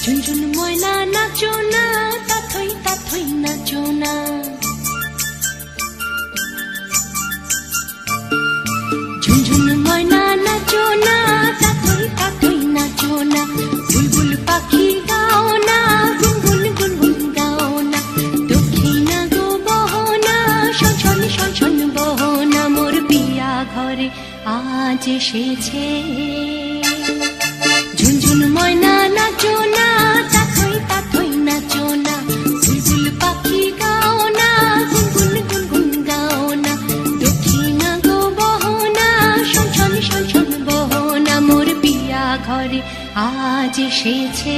ঝুনঝুন ময়না নাচো না, তাথই তাথই নাচো না। ঝুনঝুন ময়না নাচো না, তাথই তাথই নাচো না। বুলবুল পাখি গাও না, গুনগুন গুনগুন গাও না। দক্ষিণা গো বহনা, শনশন শনশন বহনা। মোর পিয়া ঘরে আজ এসেছে। ঝুনঝুন ময়না নাচো না, তাথই তাথই নাচো না। বুলবুল পাখি গাও না, গুনগুন গুনগুন গাও না। দক্ষিণা গো বহনা, শনশন শনশন বহনা। মোর পিয়া ঘরে আজ এসেছে।